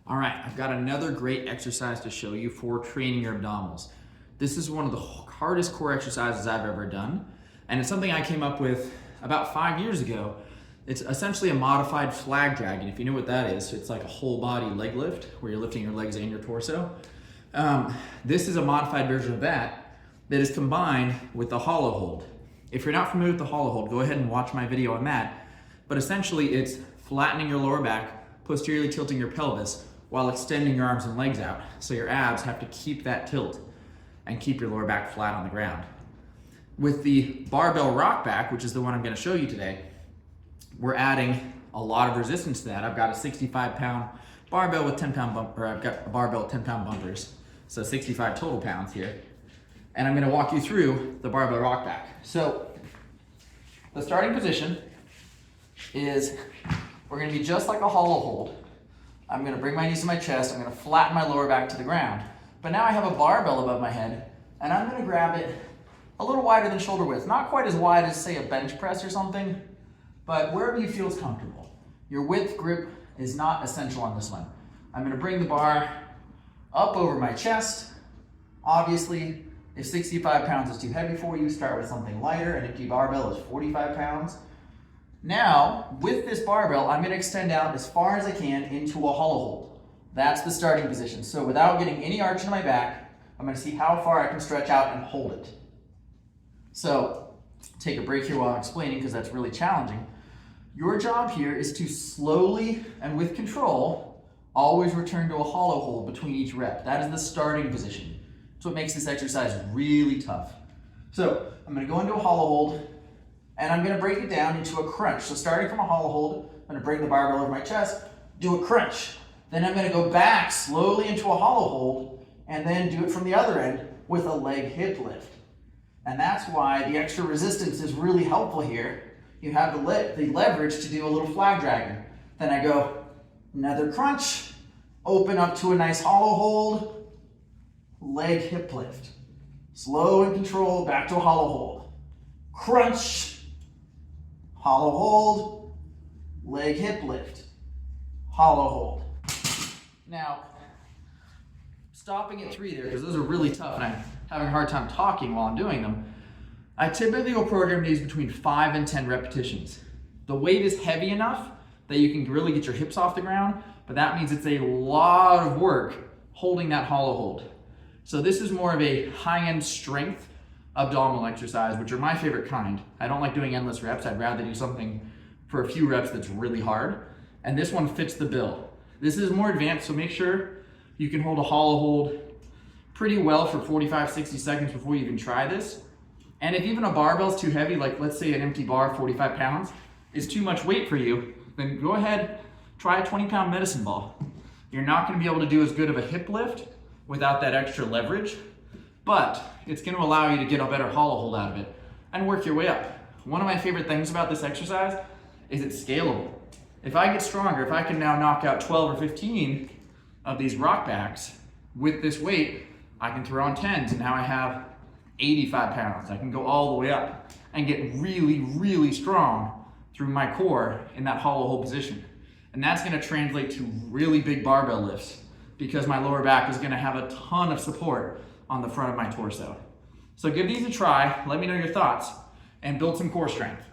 All right, I've got another great exercise to show you for training your abdominals. This is one of the hardest core exercises I've ever done, and it's something I came up with about 5 years ago. It's essentially a modified flag drag, and if you know what that is, it's like a whole body leg lift where you're lifting your legs and your torso. This is a modified version of that is combined with the hollow hold. If you're not familiar with the hollow hold, go ahead and watch my video on that. But essentially, it's flattening your lower back, posteriorly tilting your pelvis, while extending your arms and legs out. So your abs have to keep that tilt and keep your lower back flat on the ground. With the Barbell Rockback, which is the one I'm gonna show you today, we're adding a lot of resistance to that. I've got a 65-pound barbell with 10-pound bump, or I've got a barbell with 10-pound bumpers, so 65 total pounds here. And I'm gonna walk you through the Barbell Rockback. So the starting position is, we're gonna be just like a hollow hold. I'm gonna bring my knees to my chest, I'm gonna flatten my lower back to the ground. But now I have a barbell above my head, and I'm gonna grab it a little wider than shoulder width. Not quite as wide as, say, a bench press or something, but wherever you feel is comfortable. Your width grip is not essential on this one. I'm gonna bring the bar up over my chest. Obviously, if 65 pounds is too heavy for you, start with something lighter. An empty barbell is 45 pounds. Now, with this barbell, I'm gonna extend out as far as I can into a hollow hold. That's the starting position. So without getting any arch in my back, I'm gonna see how far I can stretch out and hold it. So, take a break here while I'm explaining, because that's really challenging. Your job here is to slowly and with control, always return to a hollow hold between each rep. That is the starting position. That's what makes this exercise really tough. So, I'm gonna go into a hollow hold, and I'm gonna break it down into a crunch. So starting from a hollow hold, I'm gonna bring the barbell over my chest, do a crunch. Then I'm gonna go back slowly into a hollow hold, and then do it from the other end with a leg hip lift. And that's why the extra resistance is really helpful here. You have the leverage to do a little flag dragging. Then I go, another crunch, open up to a nice hollow hold, leg hip lift. Slow and controlled, back to a hollow hold. Crunch, hollow hold, leg hip lift, hollow hold. Now, stopping at 3 there, because those are really tough and I'm having a hard time talking while I'm doing them. I typically will program these between 5 and 10 repetitions. The weight is heavy enough that you can really get your hips off the ground, but that means it's a lot of work holding that hollow hold. So this is more of a high-end strength abdominal exercise, which are my favorite kind. I don't like doing endless reps. I'd rather do something for a few reps that's really hard. And this one fits the bill. This is more advanced, so make sure you can hold a hollow hold pretty well for 45, 60 seconds before you even try this. And if even a barbell is too heavy, like let's say an empty bar, 45 pounds, is too much weight for you, then go ahead, try a 20-pound medicine ball. You're not gonna be able to do as good of a hip lift without that extra leverage, but it's gonna allow you to get a better hollow hold out of it and work your way up. One of my favorite things about this exercise is it's scalable. If I get stronger, if I can now knock out 12 or 15 of these rockbacks with this weight, I can throw on 10s, and now I have 85 pounds. I can go all the way up and get really, really strong through my core in that hollow hold position. And that's gonna translate to really big barbell lifts, because my lower back is gonna have a ton of support on the front of my torso. So give these a try, let me know your thoughts, and build some core strength.